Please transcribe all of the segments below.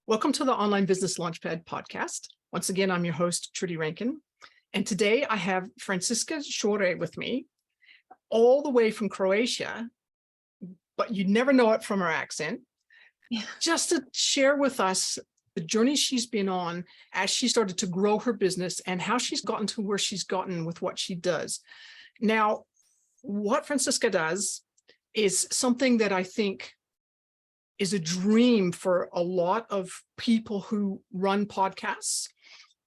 Welcome to the Online Business Launchpad podcast. Once again, I'm your host, Trudy Rankin. And today I have Franciska Sore with me, all the way from Croatia, but you'd never know it from her accent, just to share with us the journey she's been on as she started to grow her business and how she's gotten to where she's gotten with what she does. Now, what Franciska does is something that I think is a dream for a lot of people who run podcasts,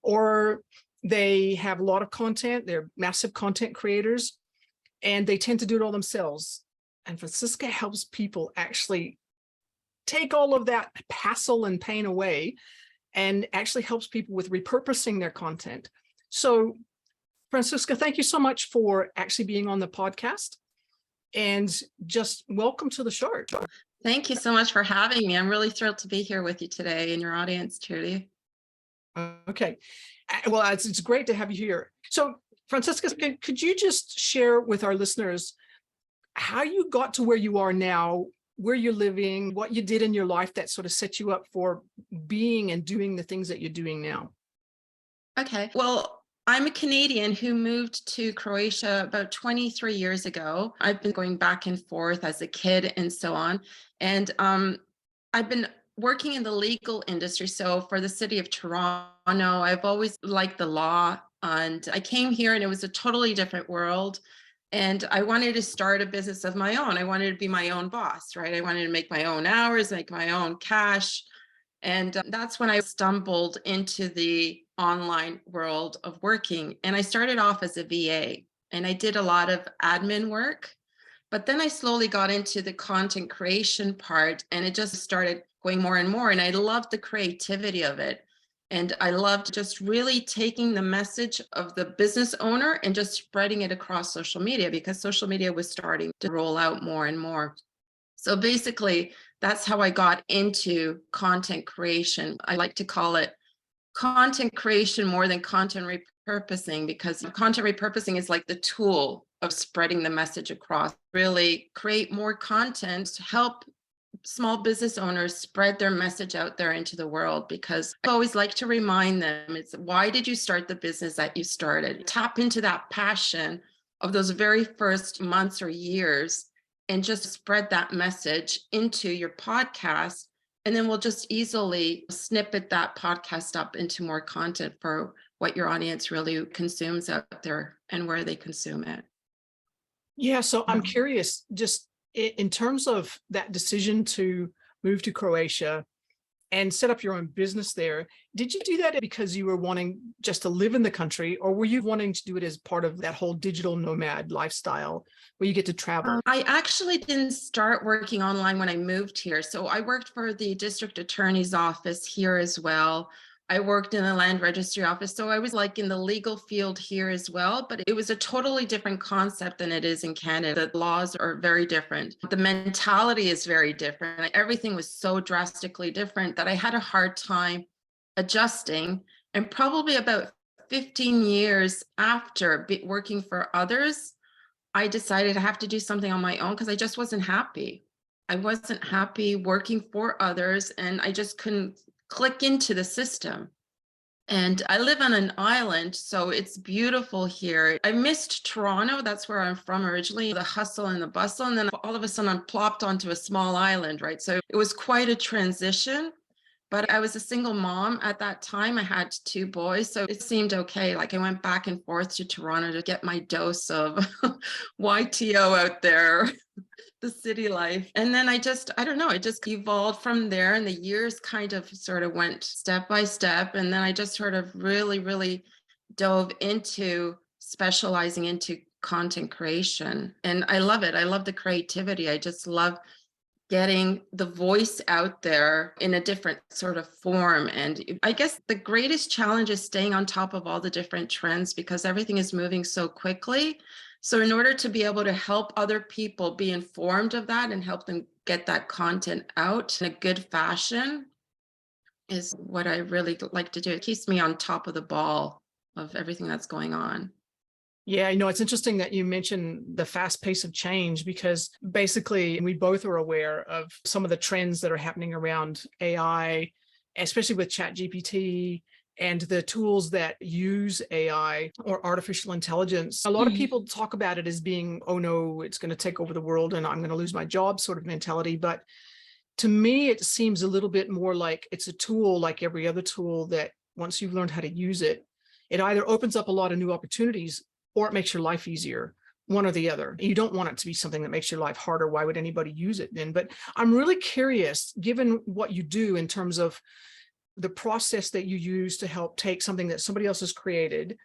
or they have a lot of content, they're massive content creators, and they tend to do it all themselves. And Franciska helps people actually take all of that hassle and pain away and actually helps people with repurposing their content. So Franciska, thank you so much for actually being on the podcast, and just welcome to the show. Thank you so much for having me. I'm really thrilled to be here with you today and your audience, Trudy. Okay. Well, it's great to have you here. So, Franciska, could you just share with our listeners how you got to where you are now, where you're living, what you did in your life that sort of set you up for being and doing the things that you're doing now? Okay. Well, I'm a Canadian who moved to Croatia about 23 years ago. I've been going back and forth as a kid and so on. And I've been working in the legal industry. So for the city of Toronto, I've always liked the law. And I came here and it was a totally different world. And I wanted to start a business of my own. I wanted to be my own boss, right? I wanted to make my own hours, make my own cash. And that's when I stumbled into the online world of working. And I started off as a VA and I did a lot of admin work. But then I slowly got into the content creation part and it just started going more and more. And I loved the creativity of it. And I loved just really taking the message of the business owner and just spreading it across social media, because social media was starting to roll out more and more. So basically, that's how I got into content creation. I like to call it content creation more than content repurposing, because content repurposing is like the tool of spreading the message across. Really create more content to help small business owners spread their message out there into the world, because I always like to remind them, it's why did you start the business that you started? Tap into that passion of those very first months or years and just spread that message into your podcast. And then we'll just easily snippet that podcast up into more content for what your audience really consumes out there and where they consume it. Yeah, so I'm curious, just in terms of that decision to move to Croatia and set up your own business there, did you do that because you were wanting just to live in the country, or were you wanting to do it as part of that whole digital nomad lifestyle where you get to travel? I actually didn't start working online when I moved here. So I worked for the district attorney's office here as well. I worked in the land registry office. So I was like in the legal field here as well, but it was a totally different concept than it is in Canada. The laws are very different. The mentality is very different. Everything was so drastically different that I had a hard time adjusting. And probably about 15 years after working for others, I decided I have to do something on my own because I just wasn't happy. I wasn't happy working for others, and I just couldn't click into the system. And I live on an island, so it's beautiful here. I missed Toronto. That's where I'm from originally, the hustle and the bustle. And then all of a sudden I'm plopped onto a small island, right? So it was quite a transition. But I was a single mom at that time. I had 2 boys, so it seemed okay. Like I went back and forth to Toronto to get my dose of YTO out there, the city life. And then I don't know, it just evolved from there. And the years kind of sort of went step by step. And then I just sort of really, really dove into specializing into content creation. And I love it. I love the creativity. I just love getting the voice out there in a different sort of form. And I guess the greatest challenge is staying on top of all the different trends, because everything is moving so quickly. So in order to be able to help other people be informed of that and help them get that content out in a good fashion is what I really like to do. It keeps me on top of the ball of everything that's going on. Yeah, it's interesting that you mentioned the fast pace of change, because basically we both are aware of some of the trends that are happening around AI especially with ChatGPT and the tools that use AI or artificial intelligence. A lot of people talk about it as being, oh no, it's going to take over the world and I'm going to lose my job sort of mentality. But to me, it seems a little bit more like it's a tool like every other tool that once you've learned how to use it, it either opens up a lot of new opportunities or it makes your life easier, one or the other. You don't want it to be something that makes your life harder. Why would anybody use it then? But I'm really curious, given what you do in terms of the process that you use to help take something that somebody else has created,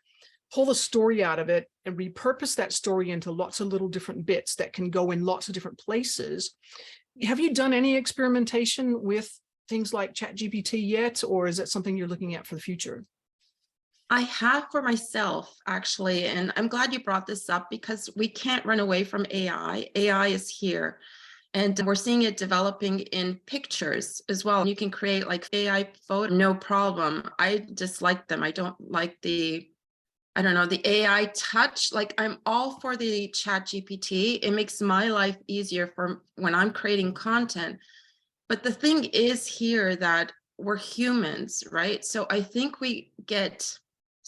pull the story out of it and repurpose that story into lots of little different bits that can go in lots of different places. Have you done any experimentation with things like ChatGPT yet, or is that something you're looking at for the future? I have for myself, actually, and I'm glad you brought this up because we can't run away from AI. AI is here, and we're seeing it developing in pictures as well. You can create like AI photo, no problem. I dislike them. I don't like the, I don't know, the AI touch. Like, I'm all for the ChatGPT. It makes my life easier for when I'm creating content. But the thing is here that we're humans, right? So I think we get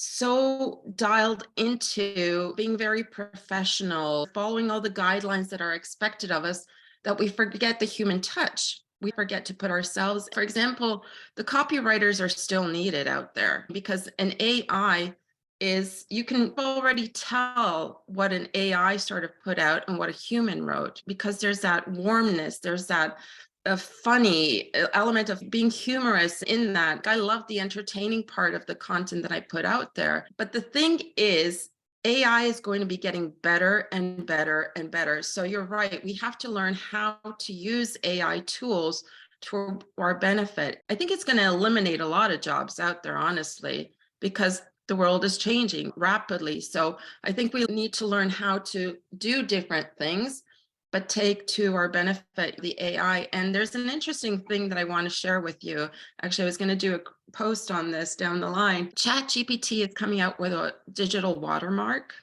so dialed into being very professional, following all the guidelines that are expected of us, that we forget the human touch. We forget to put ourselves, for example, the copywriters are still needed out there because an AI is, you can already tell what an AI sort of put out and what a human wrote, because there's that warmness, there's that a funny element of being humorous in that. I love the entertaining part of the content that I put out there. But the thing is, AI is going to be getting better and better and better. So you're right. We have to learn how to use AI tools to our benefit. I think it's going to eliminate a lot of jobs out there, honestly, because the world is changing rapidly. So I think we need to learn how to do different things, but take to our benefit the AI. And there's an interesting thing that I want to share with you. Actually, I was going to do a post on this down the line. ChatGPT is coming out with a digital watermark.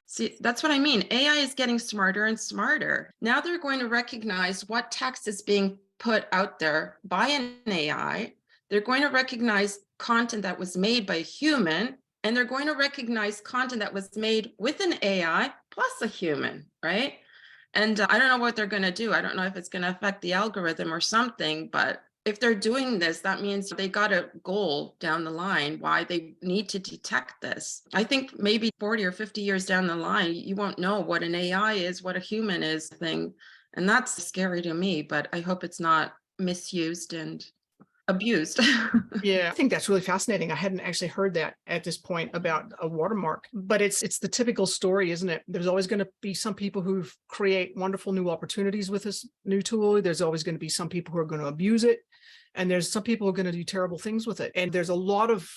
See, that's what I mean. AI is getting smarter and smarter. Now they're going to recognize what text is being put out there by an AI. They're going to recognize content that was made by a human, and they're going to recognize content that was made with an AI plus a human, right? And I don't know what they're going to do. I don't know if it's going to affect the algorithm or something, but if they're doing this, that means they got a goal down the line why they need to detect this. I think maybe 40 or 50 years down the line, you won't know what an AI is, what a human is thing. And that's scary to me, but I hope it's not misused and abused. Yeah, I think that's really fascinating. I hadn't actually heard that at this point about a watermark, but it's the typical story, isn't it? There's always going to be some people who create wonderful new opportunities with this new tool. There's always going to be some people who are going to abuse it, and there's some people who are going to do terrible things with it. And there's a lot of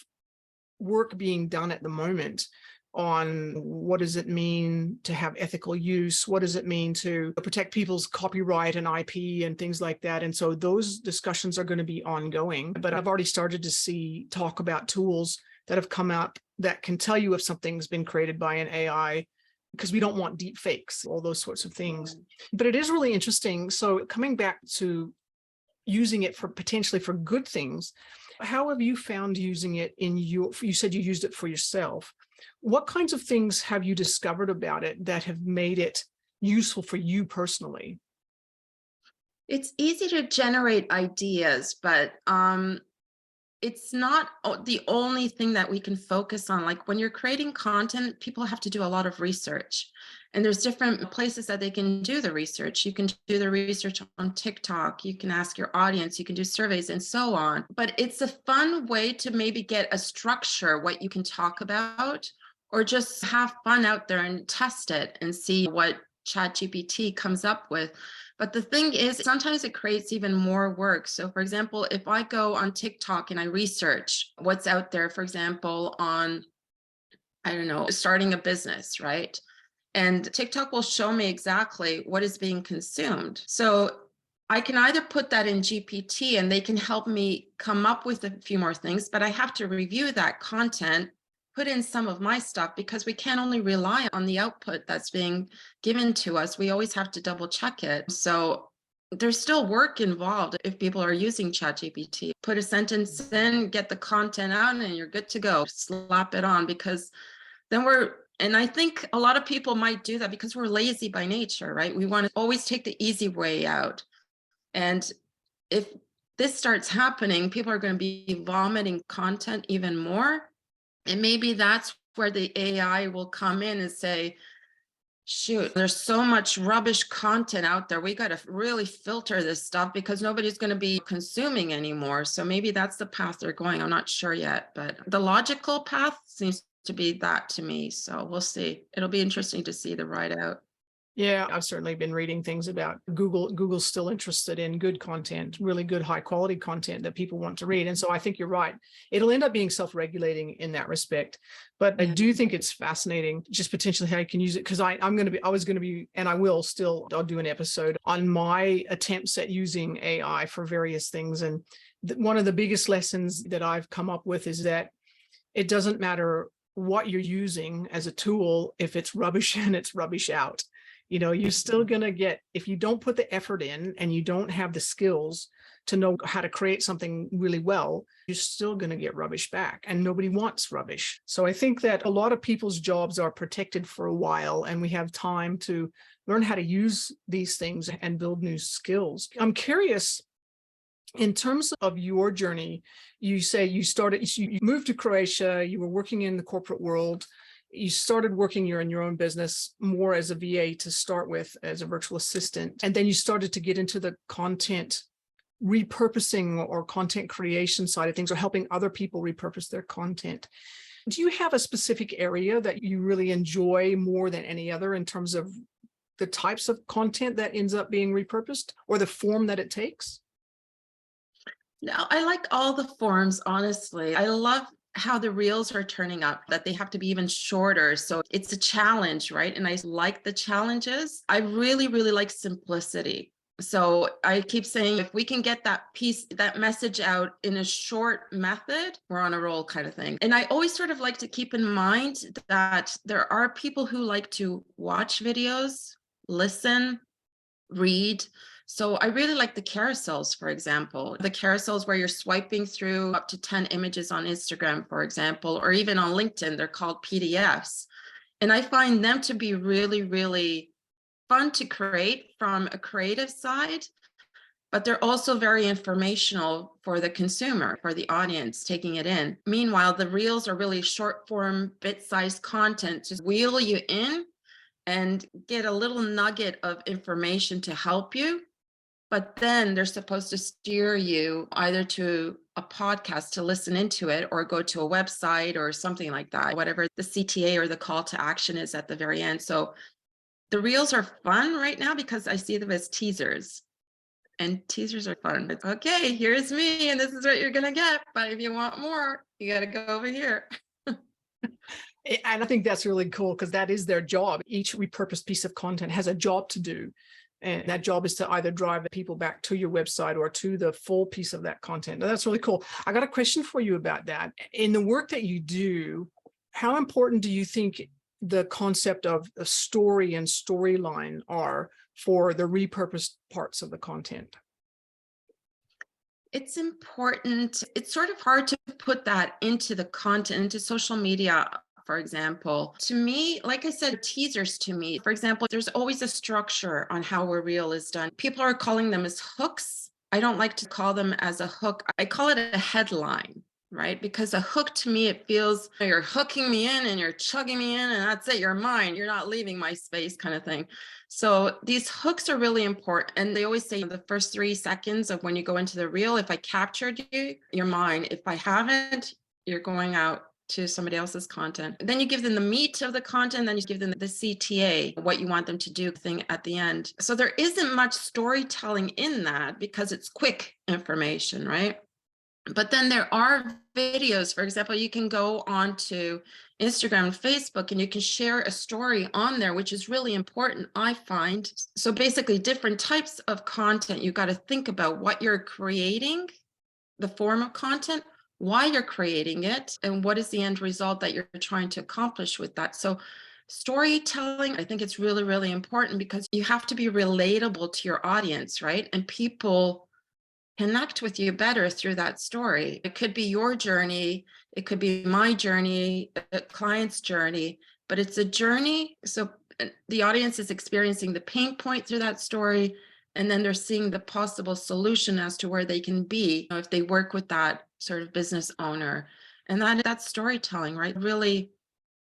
work being done at the moment on what does it mean to have ethical use? What does it mean to protect people's copyright and IP and things like that? And so those discussions are going to be ongoing. But I've already started to see talk about tools that have come up that can tell you if something's been created by an AI, because we don't want deep fakes, all those sorts of things. But it is really interesting. So coming back to using it for potentially for good things, how have you found using it in your, you said you used it for yourself. What kinds of things have you discovered about it that have made it useful for you personally? It's easy to generate ideas, but it's not the only thing that we can focus on. Like when you're creating content, people have to do a lot of research, and there's different places that they can do the research. You can do the research on TikTok, you can ask your audience, you can do surveys and so on. But it's a fun way to maybe get a structure, what you can talk about, or just have fun out there and test it and see what ChatGPT comes up with. But the thing is, sometimes it creates even more work. So for example, if I go on TikTok and I research what's out there, for example, on, I don't know, starting a business, right? And TikTok will show me exactly what is being consumed. So I can either put that in GPT and they can help me come up with a few more things, but I have to review that content, put in some of my stuff, because we can't only rely on the output that's being given to us. We always have to double check it. So there's still work involved if people are using ChatGPT. Put a sentence in, get the content out, and you're good to go. Slap it on, because then and I think a lot of people might do that because we're lazy by nature, right? We want to always take the easy way out. And if this starts happening, people are going to be vomiting content even more. And maybe that's where the AI will come in and say, shoot, there's so much rubbish content out there. We got to really filter this stuff because nobody's going to be consuming anymore. So maybe that's the path they're going. I'm not sure yet, but the logical path seems to be that to me. So we'll see. It'll be interesting to see the ride out. Yeah, I've certainly been reading things about Google. Google's still interested in good content, really good, high quality content that people want to read. And so I think you're right. It'll end up being self-regulating in that respect. But I do think it's fascinating, just potentially how you can use it. Because I'll do an episode on my attempts at using AI for various things. And one of the biggest lessons that I've come up with is that it doesn't matter what you're using as a tool if it's rubbish and it's rubbish out. You're still going to get, if you don't put the effort in and you don't have the skills to know how to create something really well, you're still going to get rubbish back, and nobody wants rubbish. So I think that a lot of people's jobs are protected for a while, and we have time to learn how to use these things and build new skills. I'm curious, in terms of your journey, you say you moved to Croatia, you were working in the corporate world. You started working in your own business more as a VA to start with, as a virtual assistant. And then you started to get into the content repurposing or content creation side of things, or helping other people repurpose their content. Do you have a specific area that you really enjoy more than any other in terms of the types of content that ends up being repurposed or the form that it takes? No, I like all the forms, honestly. I love how the reels are turning up, that they have to be even shorter. So it's a challenge, right? And I like the challenges. I really, really like simplicity. So I keep saying, if we can get that message out in a short method, we're on a roll, kind of thing. And I always sort of like to keep in mind that there are people who like to watch videos, listen, read. So I really like the carousels, for example, the carousels where you're swiping through up to 10 images on Instagram, for example, or even on LinkedIn. They're called PDFs. And I find them to be really, really fun to create from a creative side, but they're also very informational for the consumer, for the audience taking it in. Meanwhile, the reels are really short form, bit-sized content to wheel you in and get a little nugget of information to help you. But then they're supposed to steer you either to a podcast to listen into it, or go to a website or something like that, whatever the CTA or the call to action is at the very end. So the reels are fun right now because I see them as teasers. And teasers are fun. It's okay, here's me, and this is what you're going to get. But if you want more, you got to go over here. And I think that's really cool, because that is their job. Each repurposed piece of content has a job to do. And that job is to either drive people back to your website or to the full piece of that content. Now, that's really cool. I got a question for you about that. In the work that you do, how important do you think the concept of a story and storyline are for the repurposed parts of the content? It's important. It's sort of hard to put that into the content, into social media, for example. To me, like I said, teasers to me, for example, there's always a structure on how a reel is done. People are calling them as hooks. I don't like to call them as a hook. I call it a headline, right? Because a hook, to me, it feels you're hooking me in and you're chugging me in, and that's it, you're mine. You're not leaving my space, kind of thing. So these hooks are really important. And they always say the first 3 seconds of when you go into the reel, if I captured you, you're mine. If I haven't, you're going out to somebody else's content. Then you give them the meat of the content, then you give them the CTA, what you want them to do thing at the end. So there isn't much storytelling in that because it's quick information, right? But then there are videos. For example, you can go on to Instagram and Facebook, and you can share a story on there, which is really important, I find. So basically, different types of content, you got to think about what you're creating, the form of content, why you're creating it, and what is the end result that you're trying to accomplish with that. So Storytelling, I think it's really, really important because you have to be relatable to your audience, right? And people connect with you better through that story. It could be your journey, it could be my journey, a client's journey, but it's a journey. So the audience is experiencing the pain point through that story, and then they're seeing the possible solution as to where they can be, if they work with that sort of business owner. And that's storytelling, right? Really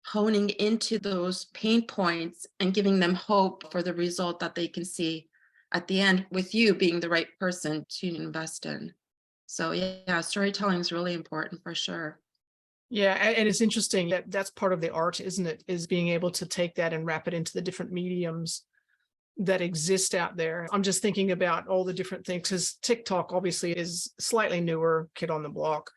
honing into those pain points and giving them hope for the result that they can see at the end, with you being the right person to invest in. So yeah, storytelling is really important for sure. Yeah, and it's interesting that that's part of the art, isn't it? Is being able to take that and wrap it into the different mediums that exist out there. I'm just thinking about all the different things, because TikTok obviously is slightly newer kid on the block.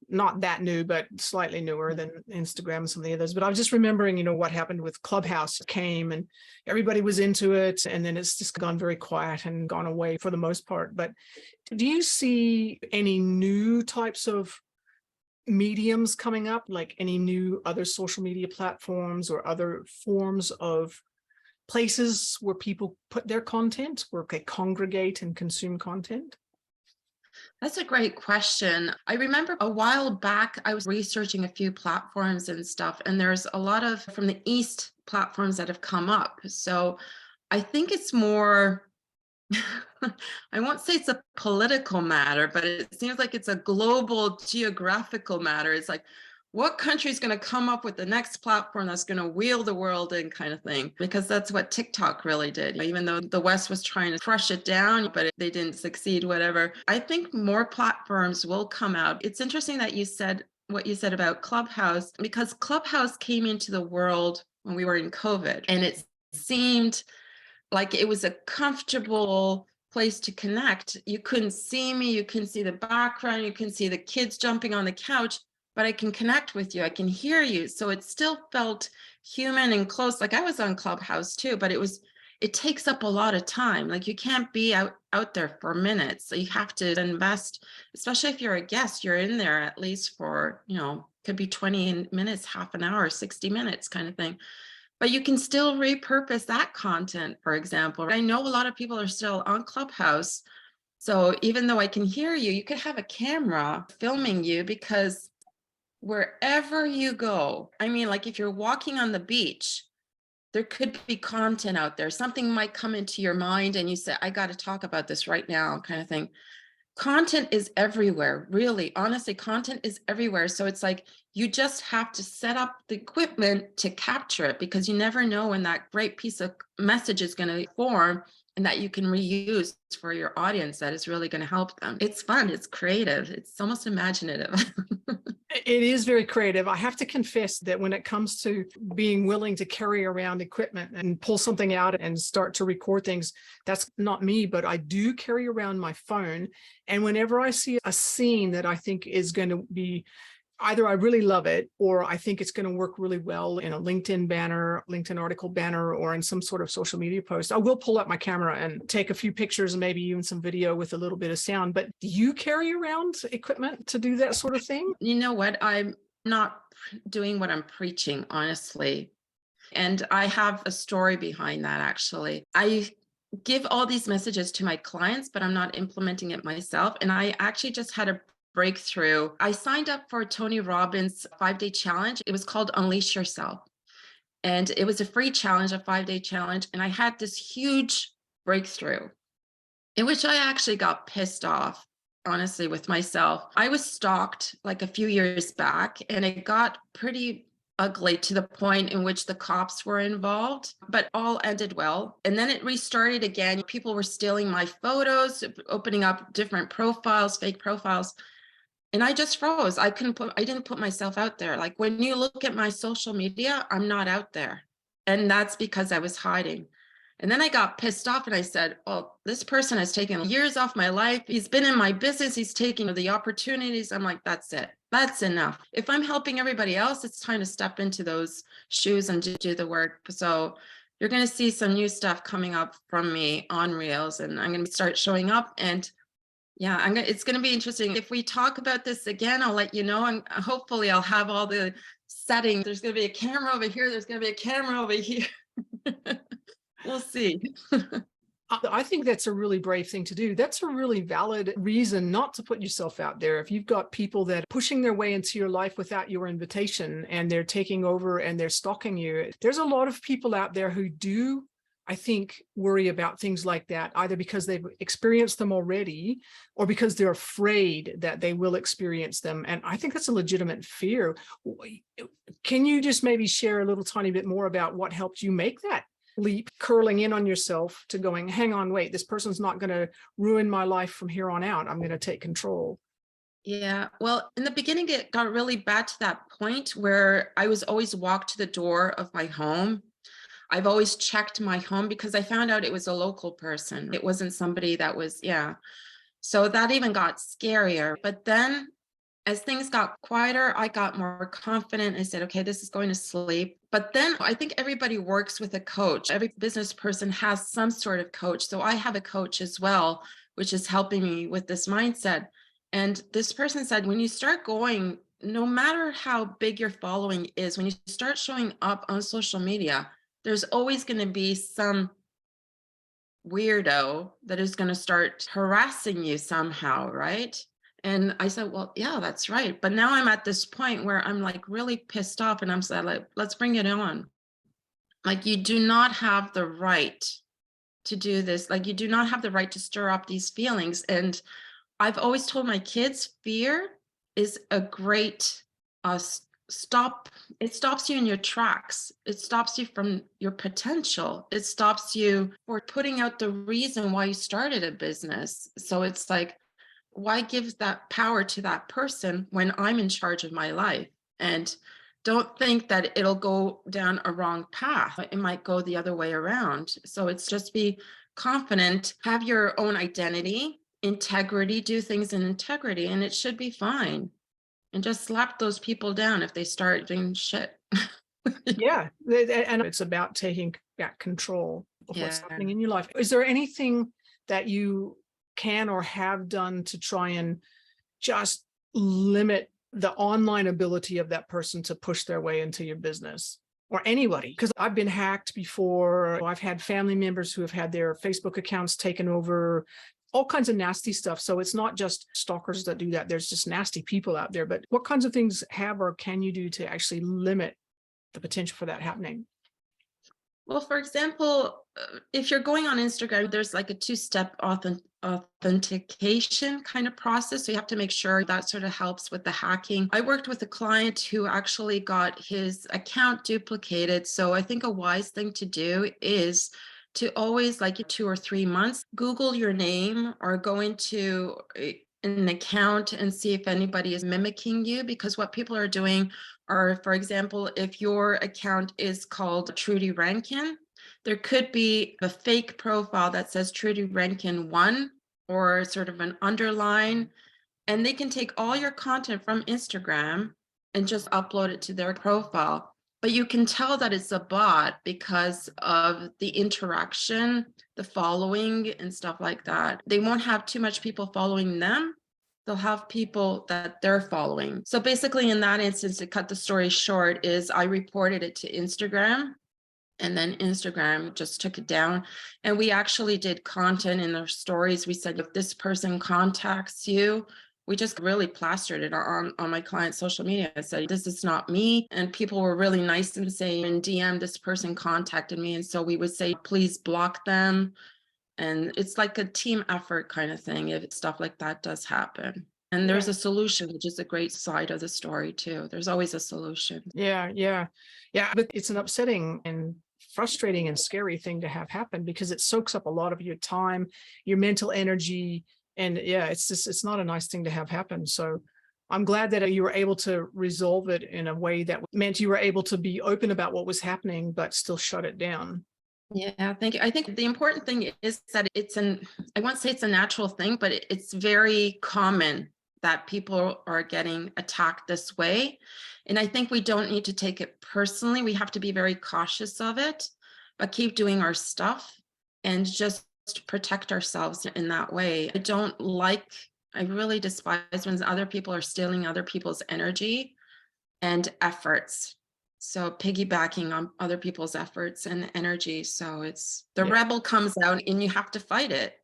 Not that new, but slightly newer than Instagram and some of the others. But I was just remembering, what happened with Clubhouse came and everybody was into it. And then it's just gone very quiet and gone away for the most part. But do you see any new types of mediums coming up, like any new other social media platforms or other forms of places where people put their content, where they congregate and consume content? That's a great question. I remember a while back, I was researching a few platforms and stuff, and there's a lot of from the East platforms that have come up. So I think it's more, I won't say it's a political matter, but it seems like it's a global geographical matter. It's like, what country is going to come up with the next platform that's going to wheel the world in, kind of thing? Because that's what TikTok really did. Even though the West was trying to crush it down, but they didn't succeed, whatever. I think more platforms will come out. It's interesting that you said what you said about Clubhouse, because Clubhouse came into the world when we were in COVID, and it seemed like it was a comfortable place to connect. You couldn't see me, you couldn't see the background, you couldn't see the kids jumping on the couch, but I can connect with you, I can hear you. So it still felt human and close. Like I was on Clubhouse too, but it takes up a lot of time. Like you can't be out there for minutes. So you have to invest, especially if you're a guest, you're in there at least for, could be 20 minutes, half an hour, 60 minutes kind of thing. But you can still repurpose that content, for example. I know a lot of people are still on Clubhouse. So even though I can hear you, you could have a camera filming you, because wherever you go, I mean, like if you're walking on the beach, there could be content out there. Something might come into your mind and you say, I got to talk about this right now, kind of thing. Content is everywhere, really. Honestly, content is everywhere. So it's like you just have to set up the equipment to capture it, because you never know when that great piece of message is going to form and that you can reuse for your audience that is really going to help them. It's fun. It's creative. It's almost imaginative. It is very creative. I have to confess that when it comes to being willing to carry around equipment and pull something out and start to record things, that's not me, but I do carry around my phone. And whenever I see a scene that I think is going to be, either I really love it, or I think it's going to work really well in a LinkedIn banner, LinkedIn article banner, or in some sort of social media post, I will pull out my camera and take a few pictures and maybe even some video with a little bit of sound. But do you carry around equipment to do that sort of thing? You know what? I'm not doing what I'm preaching, honestly. And I have a story behind that, actually. I give all these messages to my clients, but I'm not implementing it myself. And I actually just had a breakthrough. I signed up for Tony Robbins' 5-day challenge. It was called Unleash Yourself. And it was a free challenge, a 5-day challenge. And I had this huge breakthrough in which I actually got pissed off, honestly, with myself. I was stalked like a few years back, and it got pretty ugly to the point in which the cops were involved, but all ended well. And then it restarted again. People were stealing my photos, opening up different profiles, fake profiles. And I just froze. I didn't put myself out there. Like when you look at my social media, I'm not out there. And that's because I was hiding. And then I got pissed off and I said, oh, this person has taken years off my life. He's been in my business. He's taking the opportunities. I'm like, that's it. That's enough. If I'm helping everybody else, it's time to step into those shoes and do the work. So you're going to see some new stuff coming up from me on Reels, and I'm going to start showing up. And yeah, it's going to be interesting. If we talk about this again, I'll let you know, and hopefully I'll have all the setting. There's going to be a camera over here. There's going to be a camera over here. We'll see. I think that's a really brave thing to do. That's a really valid reason not to put yourself out there. If you've got people that are pushing their way into your life without your invitation and they're taking over and they're stalking you, there's a lot of people out there who do, I think, worry about things like that, either because they've experienced them already or because they're afraid that they will experience them. And I think that's a legitimate fear. Can you just maybe share a little tiny bit more about what helped you make that leap, curling in on yourself to going, hang on, wait, this person's not going to ruin my life from here on out. I'm going to take control. Yeah, well, in the beginning, it got really bad to that point where I was always walked to the door of my home. I've always checked my home because I found out it was a local person. It wasn't somebody that was, yeah. So that even got scarier. But then as things got quieter, I got more confident. I said, okay, this is going to sleep. But then I think everybody works with a coach. Every business person has some sort of coach. So I have a coach as well, which is helping me with this mindset. And this person said, when you start going, no matter how big your following is, when you start showing up on social media, there's always going to be some weirdo that is going to start harassing you somehow, right? And I said, well, yeah, that's right. But now I'm at this point where I'm like really pissed off and I'm saying, like, let's bring it on. Like, you do not have the right to do this. Like, you do not have the right to stir up these feelings. And I've always told my kids, fear is a great stop. It stops you in your tracks. It stops you from your potential. It stops you for putting out the reason why you started a business. So it's like, why give that power to that person when I'm in charge of my life? And don't think that it'll go down a wrong path. It might go the other way around. So it's just be confident, have your own identity, integrity, do things in integrity, and it should be fine. And just slap those people down if they start doing shit. Yeah. And it's about taking back control of what's happening in your life. Is there anything that you can or have done to try and just limit the online ability of that person to push their way into your business, or anybody? Because I've been hacked before. I've had family members who have had their Facebook accounts taken over, all kinds of nasty stuff. So it's not just stalkers that do that. There's just nasty people out there. But what kinds of things have or can you do to actually limit the potential for that happening? Well, for example, if you're going on Instagram, there's like a two-step authentication kind of process. So you have to make sure that sort of helps with the hacking. I worked with a client who actually got his account duplicated. So I think a wise thing to do is to always, like 2 or 3 months, Google your name or go into an account and see if anybody is mimicking you, because what people are doing are, for example, if your account is called Trudy Rankin, there could be a fake profile that says Trudy Rankin 1 or sort of an underline, and they can take all your content from Instagram and just upload it to their profile. But you can tell that it's a bot because of the interaction, the following and stuff like that. They won't have too much people following them. They'll have people that they're following. So basically in that instance, to cut the story short, is I reported it to Instagram, and then Instagram just took it down. And we actually did content in our stories. We said, if this person contacts you, we just really plastered it on my client's social media. I said, this is not me. And people were really nice and saying, in DM, this person contacted me. And so we would say, please block them. And it's like a team effort kind of thing if stuff like that does happen. And there's a solution, which is a great side of the story too. There's always a solution. Yeah. But it's an upsetting and frustrating and scary thing to have happen because it soaks up a lot of your time, your mental energy. And it's not a nice thing to have happen. So I'm glad that you were able to resolve it in a way that meant you were able to be open about what was happening, but still shut it down. Yeah, thank you. I think the important thing is that I won't say it's a natural thing, but it's very common that people are getting attacked this way. And I think we don't need to take it personally. We have to be very cautious of it, but keep doing our stuff and just protect ourselves in that way. I really despise when other people are stealing other people's energy. and efforts. So piggybacking on other people's efforts and energy. So it's the Yeah. rebel comes out and you have to fight it.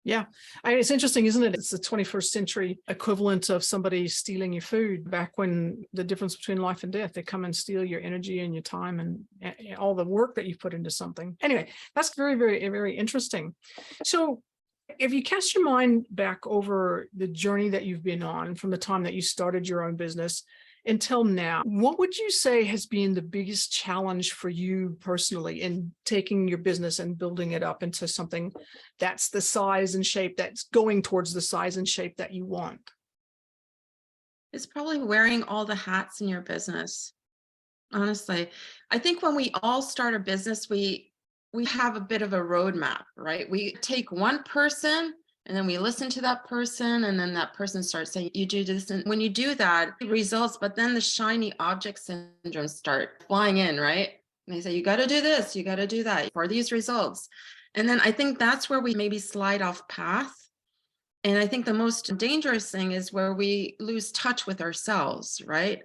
Yeah. It's interesting, isn't it? It's the 21st century equivalent of somebody stealing your food. Back when the difference between life and death, they come and steal your energy and your time and all the work that you put into something. Anyway, that's very, very, very interesting. So if you cast your mind back over the journey that you've been on from the time that you started your own business until now, what would you say has been the biggest challenge for you personally in taking your business and building it up into something that's the size and shape, that's going towards the size and shape that you want? It's probably wearing all the hats in your business. Honestly, I think when we all start a business, we have a bit of a roadmap, right? We take one person and then we listen to that person, and then that person starts saying, you do this. And when you do that, it results, but then the shiny object syndrome start flying in, right? And they say, you got to do this, you got to do that for these results. And then I think that's where we maybe slide off path. And I think the most dangerous thing is where we lose touch with ourselves, right?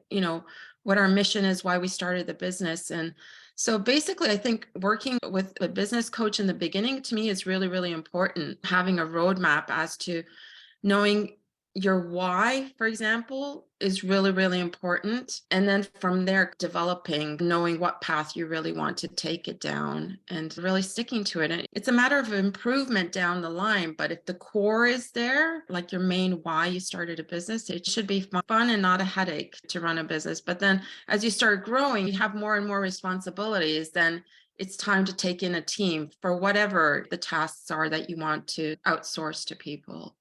What our mission is, why we started the business. And so basically, I think working with a business coach in the beginning to me is really, really important. Having a roadmap as to knowing your why, for example, is really, really important. And then from there, developing, knowing what path you really want to take it down and really sticking to it. And it's a matter of improvement down the line. But if the core is there, like your main why you started a business, it should be fun and not a headache to run a business. But then as you start growing, you have more and more responsibilities, then it's time to take in a team for whatever the tasks are that you want to outsource to people.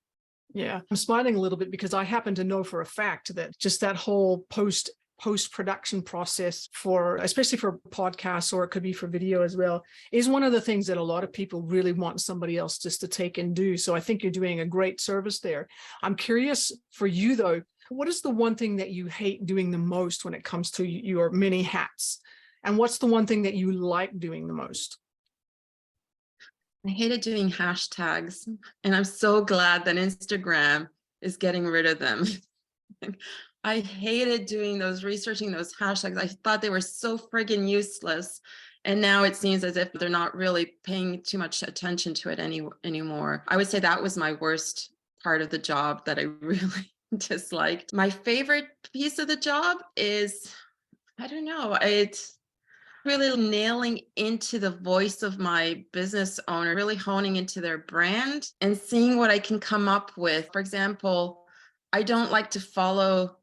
Yeah, I'm smiling a little bit because I happen to know for a fact that just that whole post-production process for, especially for podcasts, or it could be for video as well, is one of the things that a lot of people really want somebody else just to take and do. So I think you're doing a great service there. I'm curious for you though, what is the one thing that you hate doing the most when it comes to your many hats? And what's the one thing that you like doing the most? I hated doing hashtags, and I'm so glad that Instagram is getting rid of them. I hated doing researching those hashtags. I thought they were so friggin' useless. And now it seems as if they're not really paying too much attention to it anymore. I would say that was my worst part of the job that I really disliked. My favorite piece of the job is, I don't know, it's really nailing into the voice of my business owner, really honing into their brand and seeing what I can come up with. For example, I don't like to follow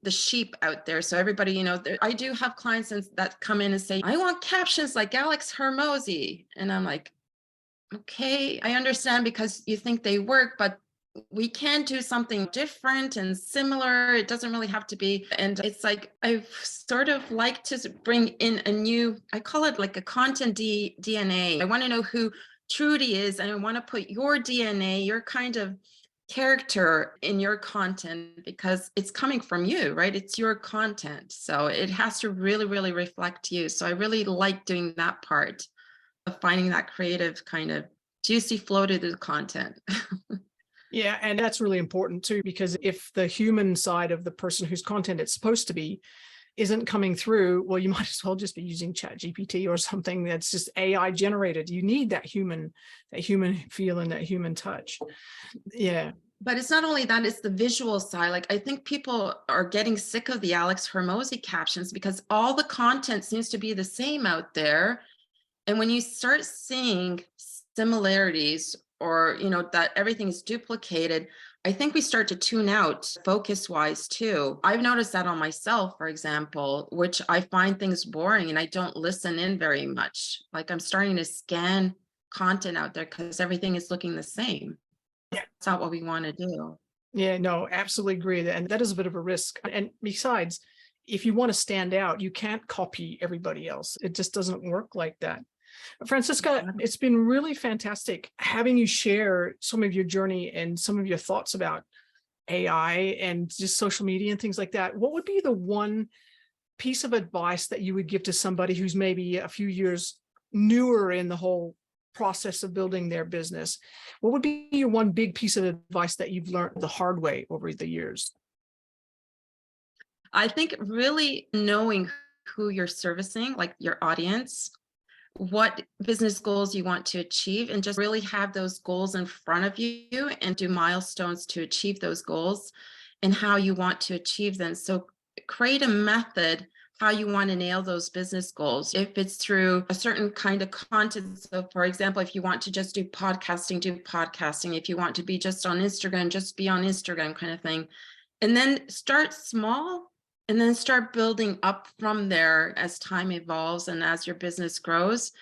the sheep out there. So everybody, I do have clients that come in and say, I want captions like Alex Hermosi. And I'm like, okay, I understand because you think they work, but we can do something different and similar. It doesn't really have to be. And it's like, I sort of like to bring in a new, I call it like a content DNA. I want to know who Trudy is, and I want to put your DNA, your kind of character in your content, because it's coming from you, right? It's your content. So it has to really, really reflect you. So I really like doing that part of finding that creative kind of juicy flow to the content. Yeah, and that's really important too, because if the human side of the person whose content it's supposed to be isn't coming through, well, you might as well just be using ChatGPT or something that's just AI generated. You need that human feel and that human touch. Yeah. But it's not only that, it's the visual side. Like, I think people are getting sick of the Alex Hermosi captions because all the content seems to be the same out there. And when you start seeing similarities, or that everything is duplicated, I think we start to tune out focus wise too. I've noticed that on myself, for example, which I find things boring and I don't listen in very much. Like, I'm starting to scan content out there because everything is looking the same. Yeah. That's not what we want to do. Yeah, no, absolutely agree. And that is a bit of a risk. And besides, if you want to stand out, you can't copy everybody else. It just doesn't work like that. Franciska, it's been really fantastic having you share some of your journey and some of your thoughts about AI and just social media and things like that. What would be the one piece of advice that you would give to somebody who's maybe a few years newer in the whole process of building their business? What would be your one big piece of advice that you've learned the hard way over the years? I think really knowing who you're servicing, like your audience, what business goals you want to achieve, and just really have those goals in front of you and do milestones to achieve those goals and how you want to achieve them. So create a method how you want to nail those business goals. If it's through a certain kind of content. So for example, if you want to just do podcasting, do podcasting. If you want to be just on Instagram, just be on Instagram kind of thing. And then start small and then start building up from there as time evolves and as your business grows,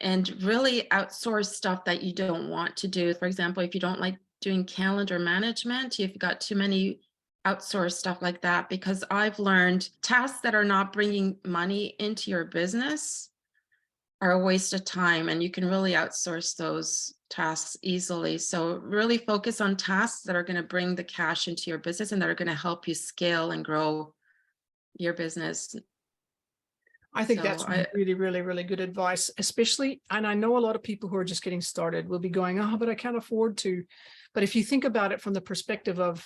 and really outsource stuff that you don't want to do. For example, if you don't like doing calendar management, you've got too many outsource stuff like that, because I've learned tasks that are not bringing money into your business are a waste of time, and you can really outsource those tasks easily. So really focus on tasks that are going to bring the cash into your business and that are going to help you scale and grow your business. I think So that's really, really, really good advice, especially, and I know a lot of people who are just getting started will be going, oh, but I can't afford to. But if you think about it from the perspective of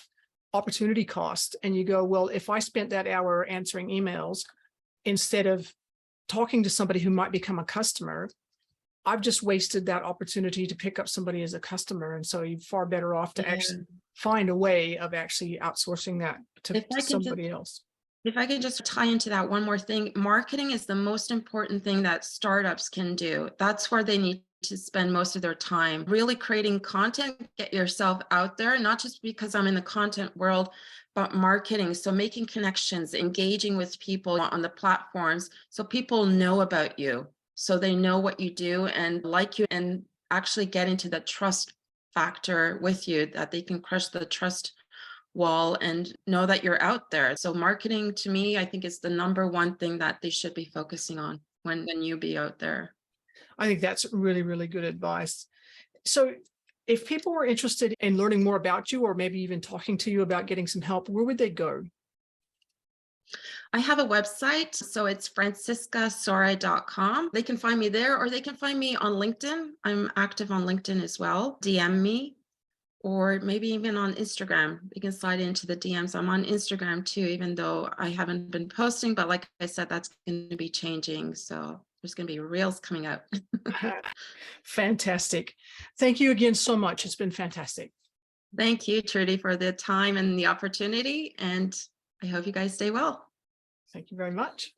opportunity cost, and you go, well, if I spent that hour answering emails instead of talking to somebody who might become a customer, I've just wasted that opportunity to pick up somebody as a customer. And so you're far better off to actually find a way of actually outsourcing that to somebody else. If I could just tie into that one more thing, marketing is the most important thing that startups can do. That's where they need to spend most of their time, really creating content, get yourself out there, not just because I'm in the content world, but marketing. So making connections, engaging with people on the platforms so people know about you, so they know what you do and like you, and actually get into the trust factor with you, that they can crush the trust wall and know that you're out there. So marketing, to me, I think is the number one thing that they should be focusing on when you be out there. I think that's really, really good advice. So if people were interested in learning more about you, or maybe even talking to you about getting some help, where would they go? I have a website, so it's franciskasore.com. They can find me there, or they can find me on LinkedIn. I'm active on LinkedIn as well. DM me, or maybe even on Instagram. You can slide into the DMs. I'm on Instagram too, even though I haven't been posting, but like I said, that's going to be changing. So there's going to be reels coming out. Fantastic. Thank you again so much. It's been fantastic. Thank you, Trudy, for the time and the opportunity. And I hope you guys stay well. Thank you very much.